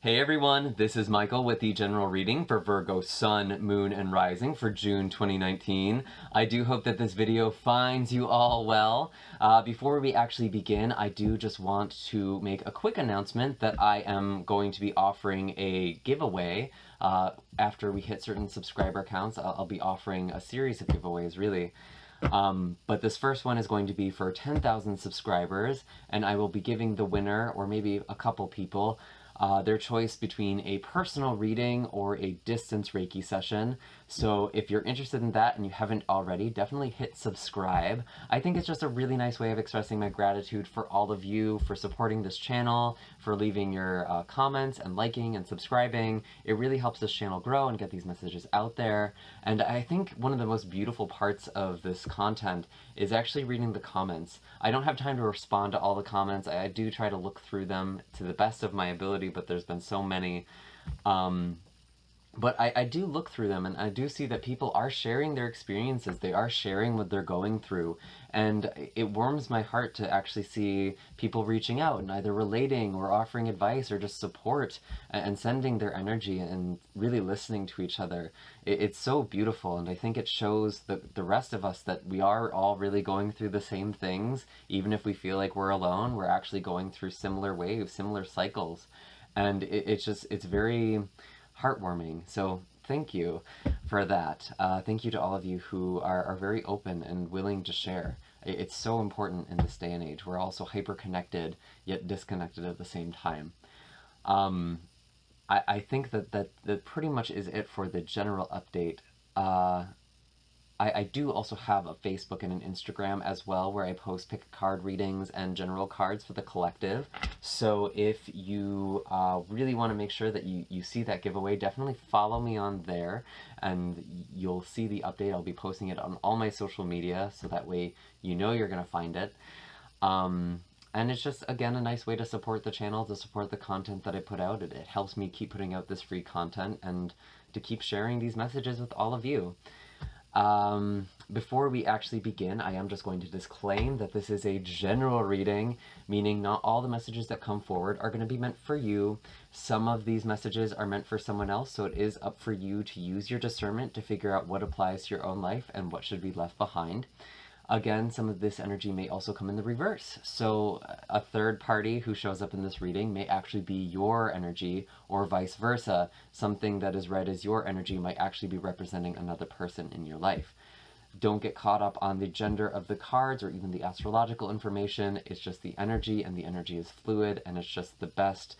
Hey everyone, this is Michael with the general reading for Virgo Sun, Moon, and Rising for June 2019. I do hope that this video finds you all well. Before we actually begin, I do just want to make a quick announcement that I am going to be offering a giveaway. After we hit certain subscriber counts, I'll be offering a series of giveaways, really. But this first one is going to be for 10,000 subscribers, and I will be giving the winner, or maybe a couple people, their choice between a personal reading or a distance Reiki session. So if you're interested in that and you haven't already, definitely hit subscribe. I think it's just a really nice way of expressing my gratitude for all of you for supporting this channel, for leaving your comments and liking and subscribing. It really helps this channel grow and get these messages out there. And I think one of the most beautiful parts of this content is actually reading the comments. I don't have time to respond to all the comments. I do try to look through them to the best of my ability, but there's been so many. But I do look through them, and I do see that people are sharing their experiences. They are sharing what they're going through. And it warms my heart to actually see people reaching out and either relating or offering advice or just support and sending their energy and really listening to each other. It's so beautiful, and I think it shows the rest of us that we are all really going through the same things. Even if we feel like we're alone, we're actually going through similar waves, similar cycles. And it's very heartwarming. So thank you for that. Thank you to all of you who are very open and willing to share. It's so important in this day and age. We're also hyper-connected, yet disconnected at the same time. I think that pretty much is it for the general update. I do also have a Facebook and an Instagram as well, where I post pick a card readings and general cards for the collective. So if you really want to make sure that you see that giveaway, definitely follow me on there, and you'll see the update. I'll be posting it on all my social media, so that way you know you're going to find it. And it's just, again, a nice way to support the channel, to support the content that I put out. It helps me keep putting out this free content and to keep sharing these messages with all of you. Before we actually begin, I am just going to disclaim that this is a general reading, meaning not all the messages that come forward are going to be meant for you. Some of these messages are meant for someone else, so it is up for you to use your discernment to figure out what applies to your own life and what should be left behind. Again, some of this energy may also come in the reverse. So a third party who shows up in this reading may actually be your energy, or vice versa. Something that is read as your energy might actually be representing another person in your life. Don't get caught up on the gender of the cards or even the astrological information. It's just the energy, and the energy is fluid, and it's just the best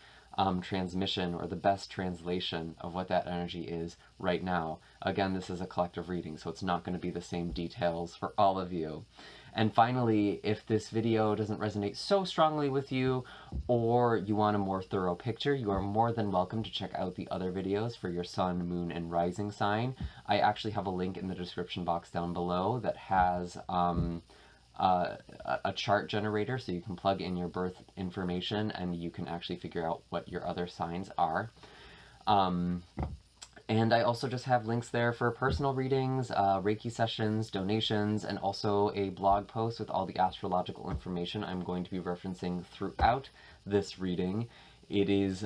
transmission or the best translation of what that energy is right now. Again, this is a collective reading, so it's not going to be the same details for all of you. And finally, if this video doesn't resonate so strongly with you, or you want a more thorough picture, you are more than welcome to check out the other videos for your sun, moon, and rising sign. I actually have a link in the description box down below that has a chart generator, so you can plug in your birth information and you can actually figure out what your other signs are. And I also just have links there for personal readings, Reiki sessions, donations, and also a blog post with all the astrological information I'm going to be referencing throughout this reading. It is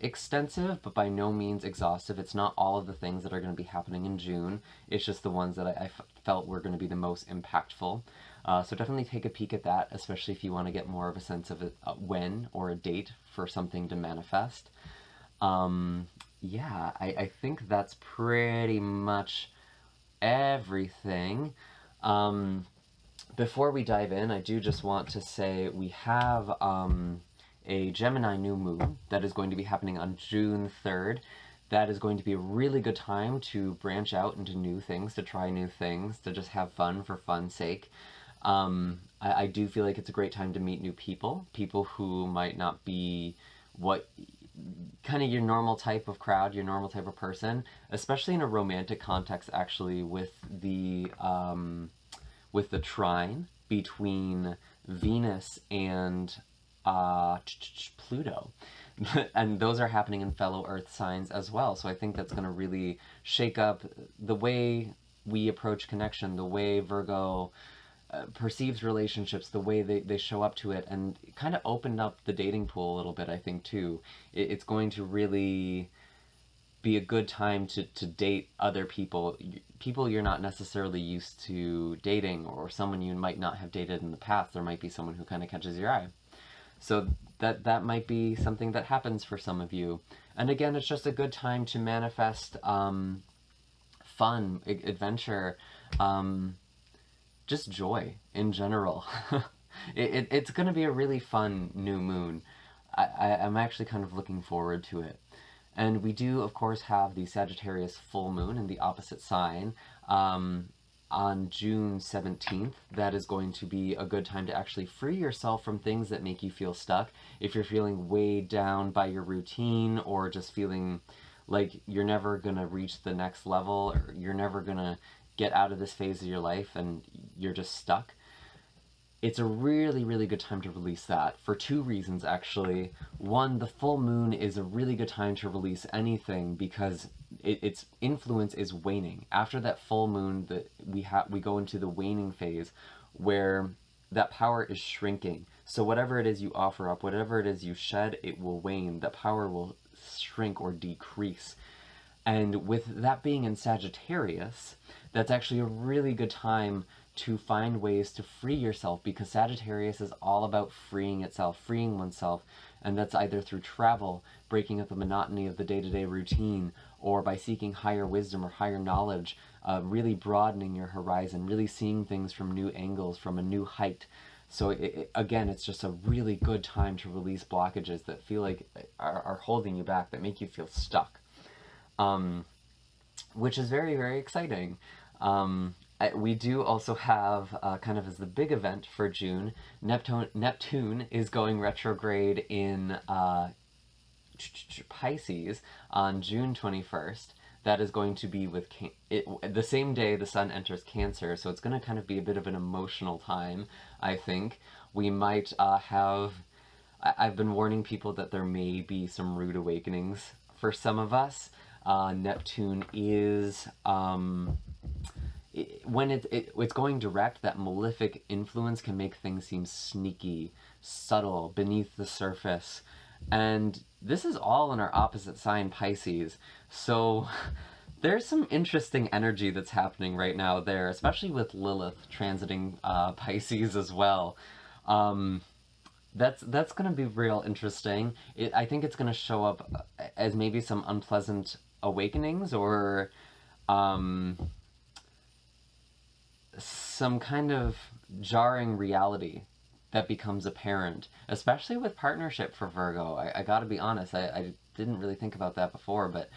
extensive, but by no means exhaustive. It's not all of the things that are going to be happening in June. It's just the ones that I felt were going to be the most impactful. So definitely take a peek at that, especially if you want to get more of a sense of when or a date for something to manifest. Yeah, I think that's pretty much everything. Before we dive in, I do just want to say we have a Gemini new moon that is going to be happening on June 3rd. That is going to be a really good time to branch out into new things, to try new things, to just have fun for fun's sake. I do feel like it's a great time to meet new people who might not be what kind of your normal type of crowd, your normal type of person, especially in a romantic context, actually, with the trine between Venus and Pluto. And those are happening in fellow Earth signs as well. So I think that's going to really shake up the way we approach connection, the way Virgo perceives relationships, the way they show up to it, and kind of opened up the dating pool a little bit, I think, too. It's going to really be a good time to date other people, people you're not necessarily used to dating, or someone you might not have dated in the past. There might be someone who kind of catches your eye. So that might be something that happens for some of you. And again, it's just a good time to manifest fun, adventure, just joy in general. It's going to be a really fun new moon. I'm actually kind of looking forward to it. And we do, of course, have the Sagittarius full moon in the opposite sign on June 17th. That is going to be a good time to actually free yourself from things that make you feel stuck. If you're feeling weighed down by your routine, or just feeling like you're never going to reach the next level, or you're never going to get out of this phase of your life and you're just stuck, it's a really, really good time to release that for two reasons, actually. One, the full moon is a really good time to release anything because its influence is waning. After that full moon, we go into the waning phase where that power is shrinking. So whatever it is you offer up, whatever it is you shed, it will wane. The power will shrink or decrease. And with that being in Sagittarius, that's actually a really good time to find ways to free yourself, because Sagittarius is all about freeing itself, freeing oneself, and that's either through travel, breaking up the monotony of the day-to-day routine, or by seeking higher wisdom or higher knowledge, really broadening your horizon, really seeing things from new angles, from a new height. So again, it's just a really good time to release blockages that feel like are holding you back, that make you feel stuck, which is very, very exciting. We do also have, kind of as the big event for June, Neptune is going retrograde in Pisces on June 21st. That is going to be with the same day the sun enters Cancer, so it's going to kind of be a bit of an emotional time, I think. We might have... I've been warning people that there may be some rude awakenings for some of us. Neptune is... when it's going direct, that malefic influence can make things seem sneaky, subtle, beneath the surface. And this is all in our opposite sign, Pisces. So there's some interesting energy that's happening right now there, especially with Lilith transiting Pisces as well. That's going to be real interesting. I think it's going to show up as maybe some unpleasant awakenings, or some kind of jarring reality that becomes apparent, especially with partnership for Virgo. I gotta be honest, I didn't really think about that before, but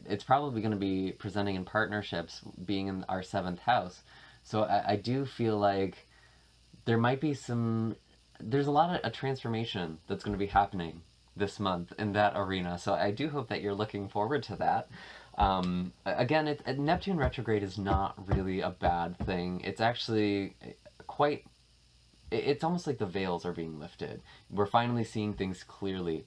it's probably going to be presenting in partnerships, being in our 7th house. So I do feel like there might be there's a lot of a transformation that's going to be happening this month in that arena. So I do hope that you're looking forward to that. Again, Neptune retrograde is not really a bad thing. It's actually quite... It's almost like the veils are being lifted. We're finally seeing things clearly,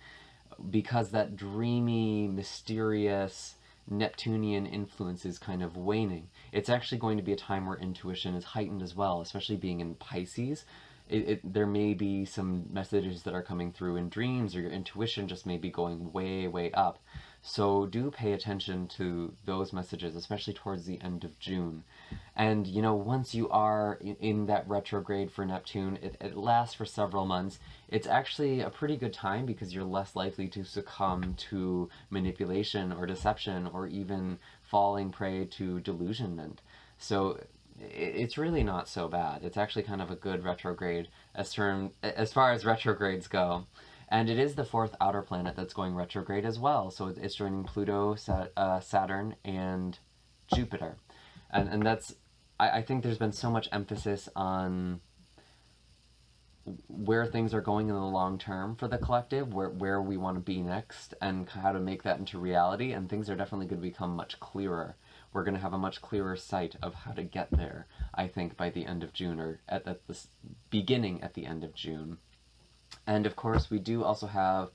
because that dreamy, mysterious Neptunian influence is kind of waning. It's actually going to be a time where intuition is heightened as well, especially being in Pisces. There may be some messages that are coming through in dreams, or your intuition just may be going way, way up. So do pay attention to those messages, especially towards the end of June. And, you know, once you are in that retrograde for Neptune, it lasts for several months. It's actually a pretty good time, because you're less likely to succumb to manipulation or deception, or even falling prey to delusionment. So it's really not so bad. It's actually kind of a good retrograde as far as retrogrades go. And it is the 4th outer planet that's going retrograde as well. So it's joining Pluto, Saturn, and Jupiter. And that's... I think there's been so much emphasis on where things are going in the long term for the collective, where we want to be next, and how to make that into reality. And things are definitely going to become much clearer. We're going to have a much clearer sight of how to get there, I think, by the end of June, or at the beginning at the end of June. And of course, we do also have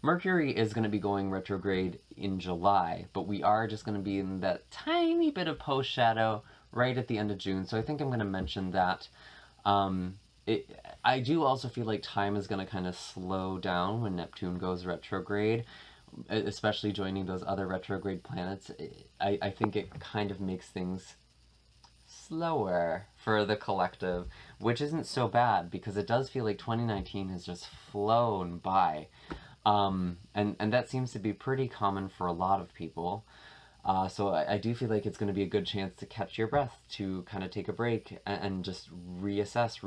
Mercury is going to be going retrograde in July, but we are just going to be in that tiny bit of post-shadow right at the end of June, so I think I'm going to mention that. I do also feel like time is going to kind of slow down when Neptune goes retrograde, especially joining those other retrograde planets. I think it kind of makes things slower for the collective, which isn't so bad because it does feel like 2019 has just flown by. And that seems to be pretty common for a lot of people. So I do feel like it's going to be a good chance to catch your breath, to kind of take a break and just reassess,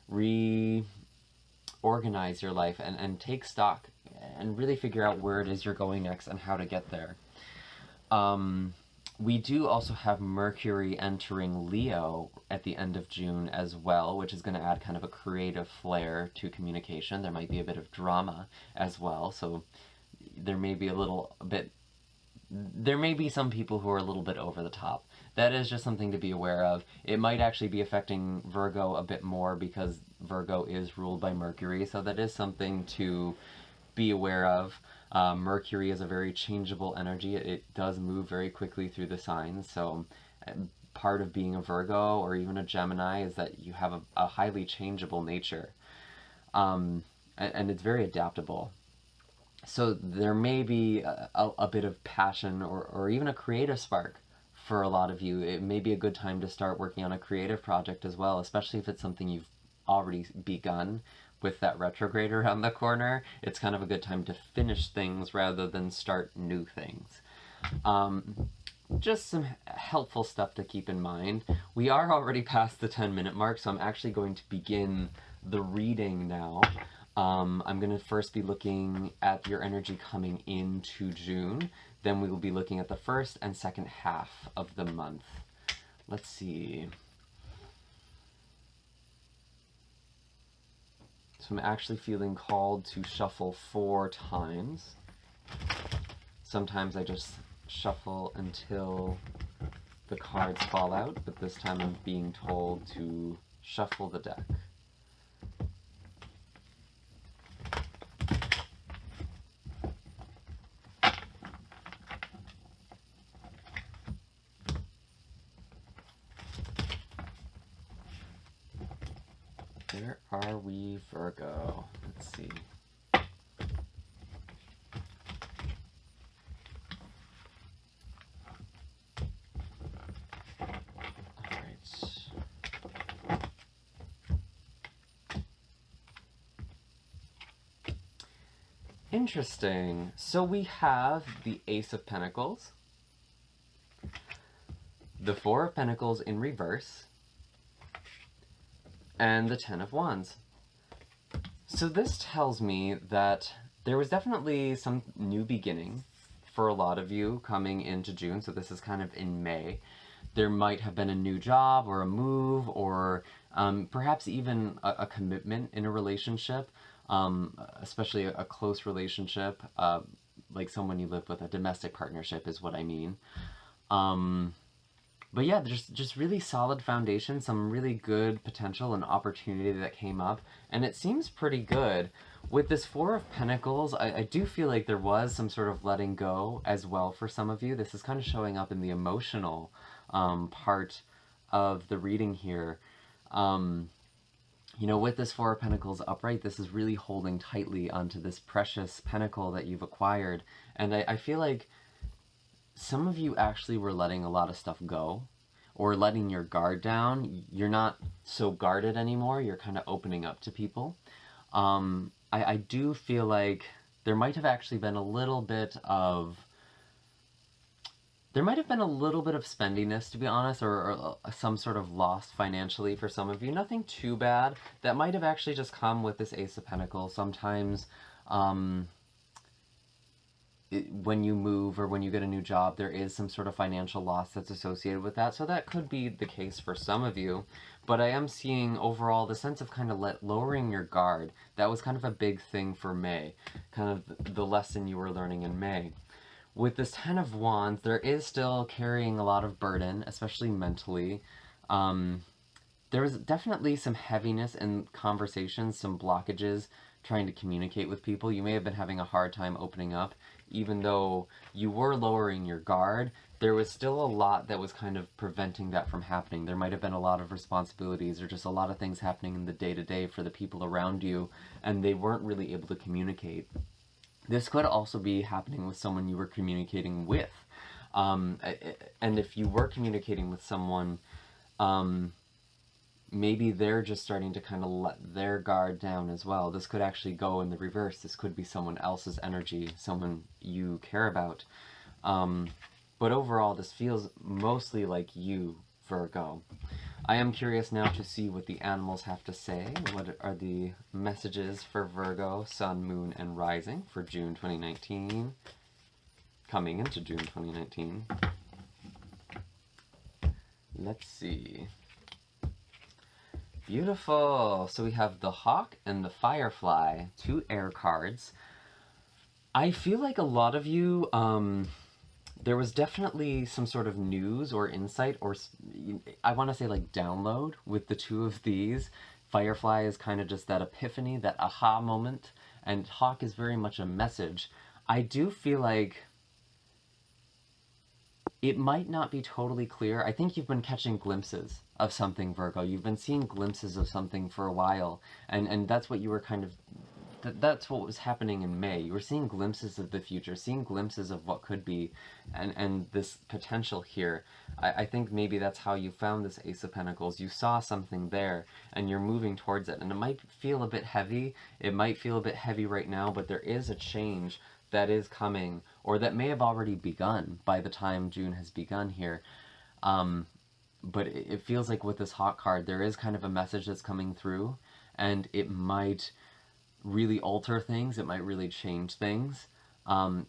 reorganize your life and take stock and really figure out where it is you're going next and how to get there. We do also have Mercury entering Leo at the end of June as well, which is going to add kind of a creative flair to communication. There might be a bit of drama as well, so there may be there may be some people who are a little bit over the top. That is just something to be aware of. It might actually be affecting Virgo a bit more because Virgo is ruled by Mercury, so that is something to be aware of. Mercury is a very changeable energy. It does move very quickly through the signs, so part of being a Virgo or even a Gemini is that you have a highly changeable nature, and it's very adaptable. So there may be a bit of passion or even a creative spark for a lot of you. It may be a good time to start working on a creative project as well, especially if it's something you've already begun. With that retrograde around the corner, it's kind of a good time to finish things rather than start new things. Just some helpful stuff to keep in mind. We are already past the 10-minute mark, so I'm actually going to begin the reading now. I'm going to first be looking at your energy coming into June. Then we will be looking at the first and second half of the month. Let's see. So I'm actually feeling called to shuffle 4 times. Sometimes I just shuffle until the cards fall out, but this time I'm being told to shuffle the deck. Where are we, Virgo? Let's see. Interesting. So we have the Ace of Pentacles, the Four of Pentacles in reverse, and the Ten of Wands. So this tells me that there was definitely some new beginning for a lot of you coming into June. So this is kind of in May. There might have been a new job or a move or perhaps even a commitment in a relationship, especially a close relationship, like someone you live with. A domestic partnership is what I mean. But yeah, just really solid foundation, some really good potential and opportunity that came up, and it seems pretty good. With this Four of Pentacles, I do feel like there was some sort of letting go as well for some of you. This is kind of showing up in the emotional part of the reading here. You know, with this Four of Pentacles upright, this is really holding tightly onto this precious pentacle that you've acquired, and I feel like some of you actually were letting a lot of stuff go or letting your guard down. You're not so guarded anymore. You're kind of opening up to people. I do feel like there might have actually been a little bit of spendiness, to be honest, or some sort of loss financially for some of you. Nothing too bad. That might have actually just come with this Ace of Pentacles. Sometimes when you move or when you get a new job, there is some sort of financial loss that's associated with that. So that could be the case for some of you. But I am seeing overall the sense of kind of lowering your guard. That was kind of a big thing for May, kind of the lesson you were learning in May. With this Ten of Wands, there is still carrying a lot of burden, especially mentally. There was definitely some heaviness in conversations, some blockages trying to communicate with people. You may have been having a hard time opening up. Even though you were lowering your guard, there was still a lot that was kind of preventing that from happening. There might have been a lot of responsibilities or just a lot of things happening in the day-to-day for the people around you, and they weren't really able to communicate. This could also be happening with someone you were communicating with. And if you were communicating with someone, maybe they're just starting to kind of let their guard down as well. This could actually go in the reverse. This could be someone else's energy, someone you care about. But overall, this feels mostly like you, Virgo. I am curious now to see what the animals have to say. What are the messages for Virgo, Sun, Moon, and Rising for June 2019? Coming into June 2019. Let's see. Beautiful. So we have the Hawk and the Firefly, 2 air cards. I feel like a lot of you, there was definitely some sort of news or insight or, I want to say like download with the 2 of these. Firefly is kind of just that epiphany, that aha moment, and Hawk is very much a message. I do feel like it might not be totally clear. I think you've been catching glimpses of something, Virgo. You've been seeing glimpses of something for a while, and that's what you were kind of, that's what was happening in May. You were seeing glimpses of the future, seeing glimpses of what could be, and this potential here. I think maybe that's how you found this Ace of Pentacles. You saw something there, and you're moving towards it, and it might feel a bit heavy. It might feel a bit heavy right now, but there is a change that is coming, or that may have already begun by the time June has begun here. But it feels like with this Hawk card, there is kind of a message that's coming through, and it might really alter things. It might really change things.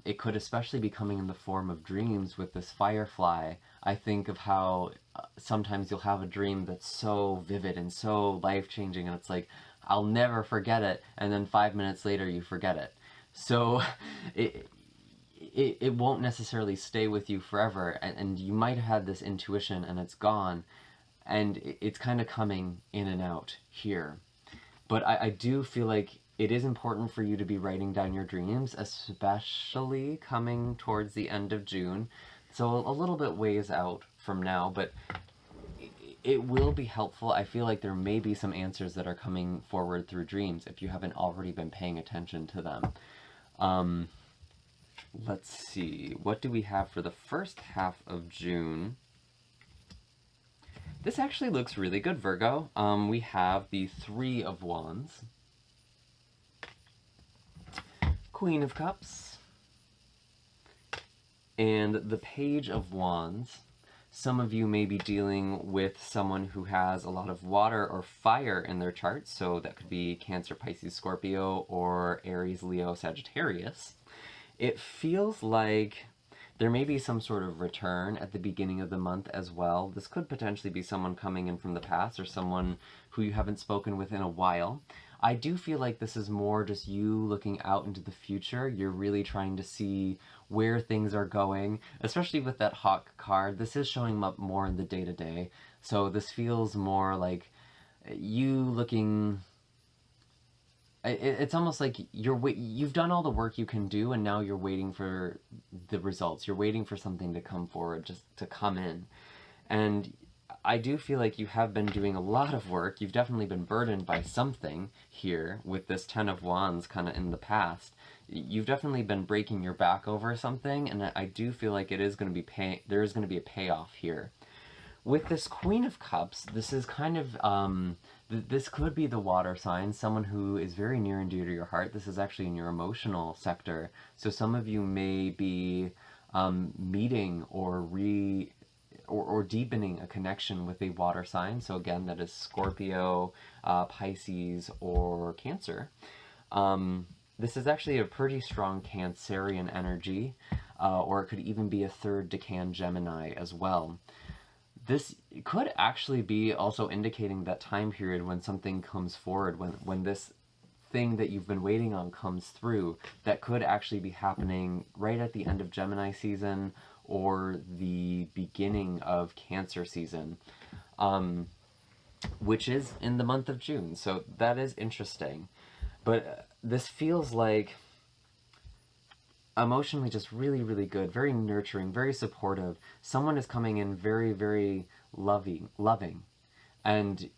It could especially be coming in the form of dreams with this Firefly. I think of how sometimes you'll have a dream that's so vivid and so life-changing, and it's like, I'll never forget it, and then 5 minutes later you forget it. So it won't necessarily stay with you forever, and you might have had this intuition and it's gone, and it's kind of coming in and out here. But I do feel like it is important for you to be writing down your dreams, especially coming towards the end of June. So a little bit ways out from now, but it will be helpful. I feel like there may be some answers that are coming forward through dreams if you haven't already been paying attention to them. Let's see, what do we have for the first half of June? This actually looks really good, Virgo. We have the 3 of Wands, Queen of Cups, and the Page of Wands. Some of you may be dealing with someone who has a lot of water or fire in their chart, so that could be Cancer, Pisces, Scorpio, or Aries, Leo, Sagittarius. It feels like there may be some sort of return at the beginning of the month as well. This could potentially be someone coming in from the past or someone who you haven't spoken with in a while. I do feel like this is more just you looking out into the future. You're really trying to see where things are going, especially with that Hawk card. This is showing up more in the day-to-day, so this feels more like you looking... It's almost like you've done all the work you can do, and now you're waiting for the results. You're waiting for something to come forward, just to come in. And I do feel like you have been doing a lot of work. You've definitely been burdened by something here with this 10 of Wands kind of in the past. You've definitely been breaking your back over something, and I do feel like it is going to be there is going to be a payoff here. With this Queen of Cups, this is kind of, this could be the water sign, someone who is very near and dear to your heart. This is actually in your emotional sector. So some of you may be meeting or deepening a connection with a water sign. So again, that is Scorpio, Pisces, or Cancer. This is actually a pretty strong Cancerian energy, or it could even be a 3rd decan Gemini as well. This could actually be also indicating that time period when something comes forward, when this thing that you've been waiting on comes through. That could actually be happening right at the end of Gemini season or the beginning of Cancer season, which is in the month of June. So that is interesting. But this feels like emotionally just really, really good, very nurturing, very supportive. Someone is coming in very, very loving. And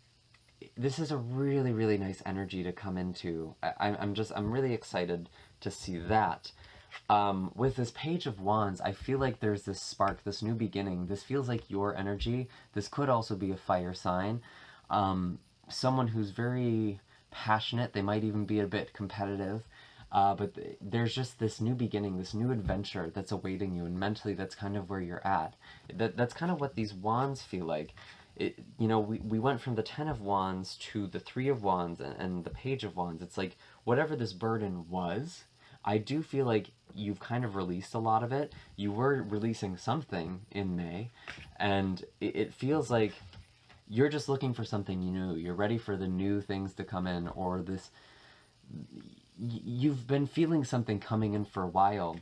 this is a really, really nice energy to come into. I'm really excited to see that. With this Page of Wands, I feel like there's this spark, this new beginning. This feels like your energy. This could also be a fire sign. Someone who's very passionate. They might even be a bit competitive. But there's just this new beginning, this new adventure that's awaiting you, and mentally that's kind of where you're at. That's kind of what these wands feel like. We went from the Ten of Wands to the Three of Wands and the Page of Wands. It's like whatever this burden was, I do feel like you've kind of released a lot of it. You were releasing something in May, and it feels like you're just looking for something new. You're ready for the new things to come in, or this... You've been feeling something coming in for a while,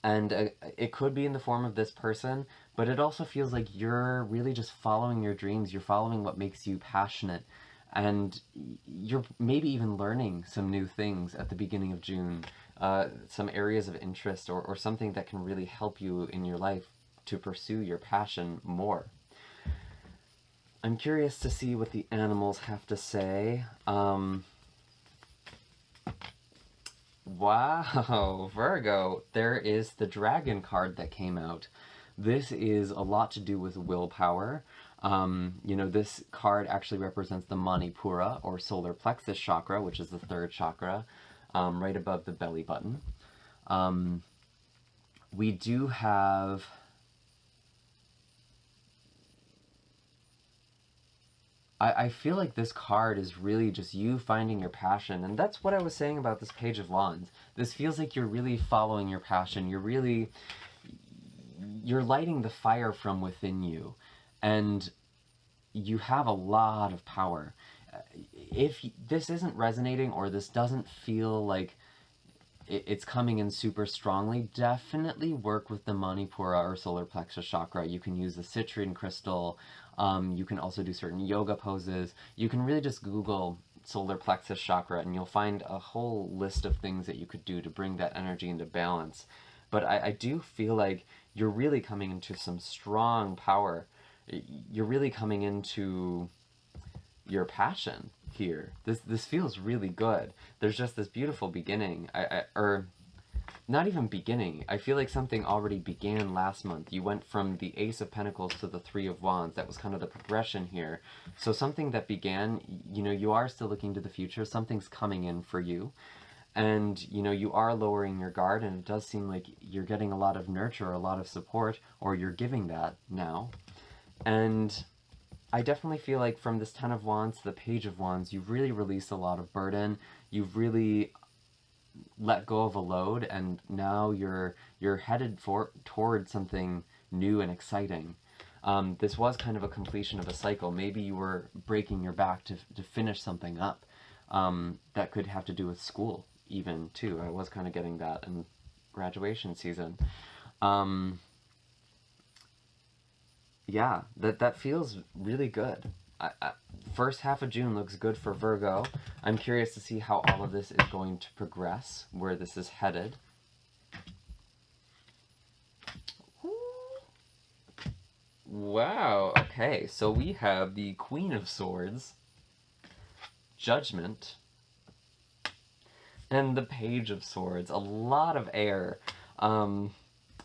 and it could be in the form of this person, but it also feels like you're really just following your dreams. You're following what makes you passionate, and you're maybe even learning some new things at the beginning of June, some areas of interest or something that can really help you in your life to pursue your passion more. I'm curious to see what the animals have to say. Wow, Virgo, there is the Dragon card that came out. This is a lot to do with willpower. This card actually represents the Manipura, or solar plexus chakra, which is the third chakra, right above the belly button. We do have... I feel like this card is really just you finding your passion, and that's what I was saying about this Page of Wands. This feels like you're really following your passion. You're lighting the fire from within you, and you have a lot of power. If this isn't resonating, or this doesn't feel like it's coming in super strongly, definitely work with the Manipura or solar plexus chakra. You can use the citrine crystal. You can also do certain yoga poses. You can really just Google solar plexus chakra and you'll find a whole list of things that you could do to bring that energy into balance. But I do feel like you're really coming into some strong power. You're really coming into your passion here. This feels really good. There's just this beautiful beginning. Or not even beginning. I feel like something already began last month. You went from the Ace of Pentacles to the Three of Wands. That was kind of the progression here. So something that began, you are still looking to the future. Something's coming in for you. And, you are lowering your guard, and it does seem like you're getting a lot of nurture, a lot of support, or you're giving that now. And I definitely feel like from this Ten of Wands to the Page of Wands, you've really released a lot of burden. You've really let go of a load, and now you're headed toward something new and exciting. This was kind of a completion of a cycle. Maybe you were breaking your back to finish something up. That could have to do with school, even, too. I was kind of getting that in graduation season. Yeah, that feels really good. First half of June looks good for Virgo. I'm curious to see how all of this is going to progress, where this is headed. Wow, okay, so we have the Queen of Swords, Judgment, and the Page of Swords. A lot of air.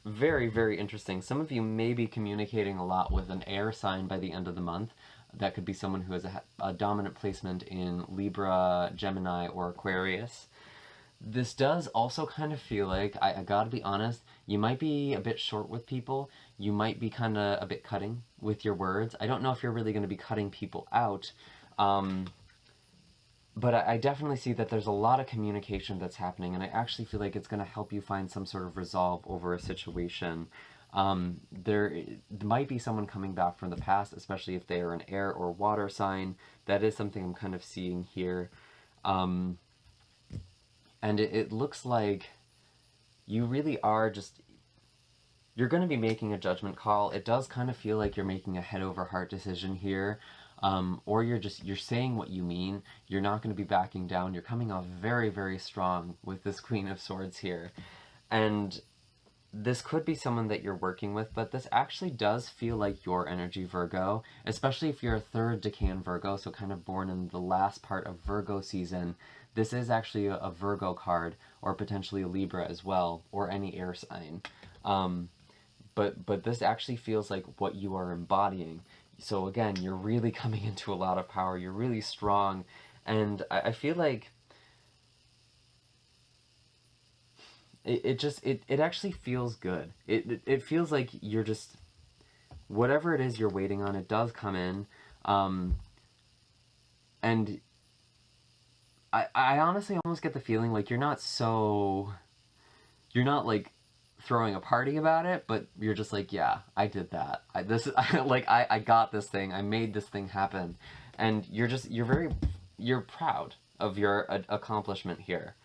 Very, very interesting. Some of you may be communicating a lot with an air sign by the end of the month. That could be someone who has a dominant placement in Libra, Gemini, or Aquarius. This does also kind of feel like, I gotta be honest, you might be a bit short with people. You might be kind of a bit cutting with your words. I don't know if you're really going to be cutting people out. But I definitely see that there's a lot of communication that's happening, and I actually feel like it's going to help you find some sort of resolve over a situation. There might be someone coming back from the past, especially if they are an air or water sign. That is something I'm kind of seeing here. And it looks like you really are just... You're going to be making a judgment call. It does kind of feel like you're making a head-over-heart decision here. or you're saying what you mean. You're not going to be backing down. You're coming off very, very strong with this Queen of Swords here. And this could be someone that you're working with, but this actually does feel like your energy, Virgo, especially if you're a third decan Virgo, so kind of born in the last part of Virgo season. This is actually a Virgo card, or potentially a Libra as well, or any air sign. But this actually feels like what you are embodying. So again, you're really coming into a lot of power. You're really strong, and I feel like it actually feels good. It feels like you're just, whatever it is you're waiting on, it does come in, and I honestly almost get the feeling like you're not like throwing a party about it, but you're just like, yeah, I did that. I got this thing. I made this thing happen, and you're proud of your accomplishment here.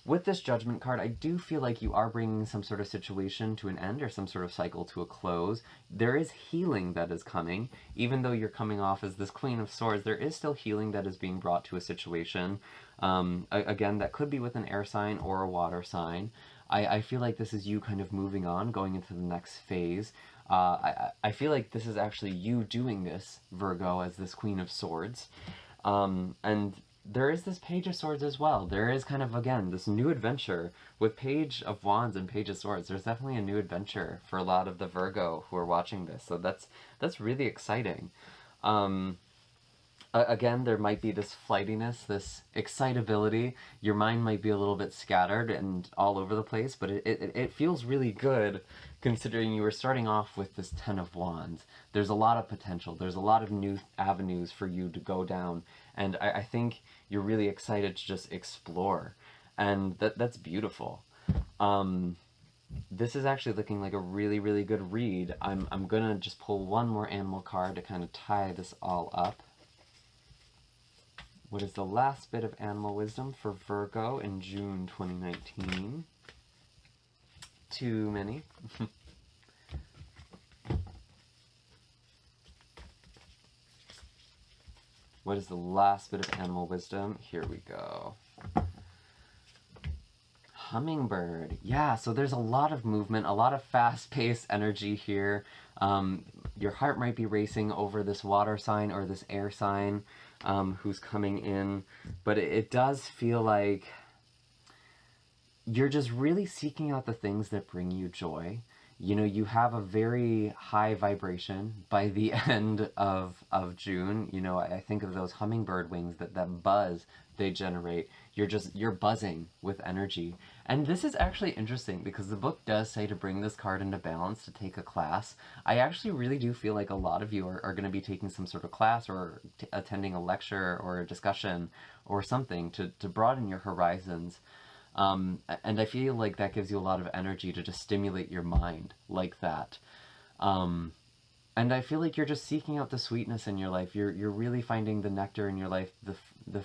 With this Judgment card, I do feel like you are bringing some sort of situation to an end, or some sort of cycle to a close. There is healing that is coming. Even though you're coming off as this Queen of Swords, there is still healing that is being brought to a situation. Again, that could be with an air sign or a water sign. I feel like this is you kind of moving on, going into the next phase. I feel like this is actually you doing this, Virgo, as this Queen of Swords. And there is this Page of Swords as well. There is kind of, again, this new adventure with Page of Wands and Page of Swords. There's definitely a new adventure for a lot of the Virgo who are watching this. So that's really exciting. Again, there might be this flightiness, this excitability. Your mind might be a little bit scattered and all over the place, but it feels really good considering you were starting off with this Ten of Wands. There's a lot of potential. There's a lot of new avenues for you to go down, and I think you're really excited to just explore, and that's beautiful. This is actually looking like a really, really good read. I'm gonna just pull one more animal card to kind of tie this all up. What is the last bit of animal wisdom for Virgo in June 2019? Too many. What is the last bit of animal wisdom? Here we go. Hummingbird. Yeah, so there's a lot of movement, a lot of fast-paced energy here. Your heart might be racing over this water sign or this air sign who's coming in, but it does feel like you're just really seeking out the things that bring you joy. You know, you have a very high vibration by the end of June. You know, I think of those hummingbird wings, that buzz they generate. You're buzzing with energy. And this is actually interesting because the book does say to bring this card into balance, to take a class. I actually really do feel like a lot of you are going to be taking some sort of class, or attending a lecture or a discussion or something to broaden your horizons. And I feel like that gives you a lot of energy to just stimulate your mind like that. And I feel like you're just seeking out the sweetness in your life. You're really finding the nectar in your life, the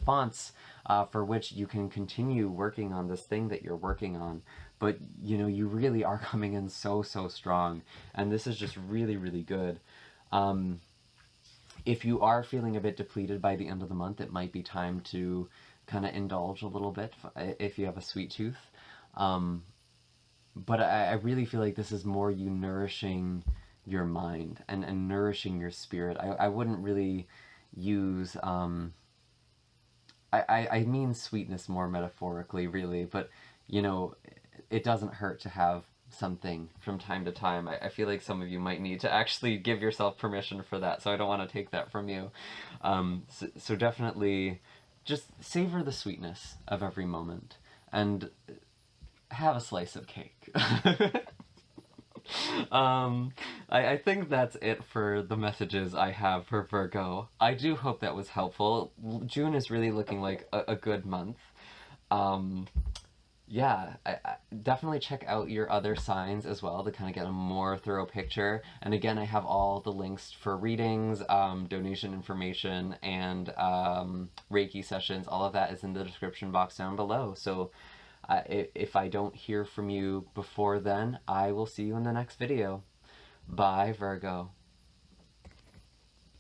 fonts for which you can continue working on this thing that you're working on. But you know, you really are coming in so strong, and this is just really, really good. If you are feeling a bit depleted by the end of the month, it might be time to kind of indulge a little bit if you have a sweet tooth. But I really feel like this is more you nourishing your mind and nourishing your spirit. I wouldn't really use, I mean sweetness more metaphorically, really, but, you know, it doesn't hurt to have something from time to time. I feel like some of you might need to actually give yourself permission for that, so I don't want to take that from you. So definitely just savor the sweetness of every moment, and have a slice of cake. I think that's it for the messages I have for Virgo. I do hope that was helpful. June is really looking like a good month. Yeah, I definitely check out your other signs as well to kind of get a more thorough picture. And again, I have all the links for readings, donation information, and Reiki sessions. All of that is in the description box down below. So if I don't hear from you before then, I will see you in the next video. Bye, Virgo.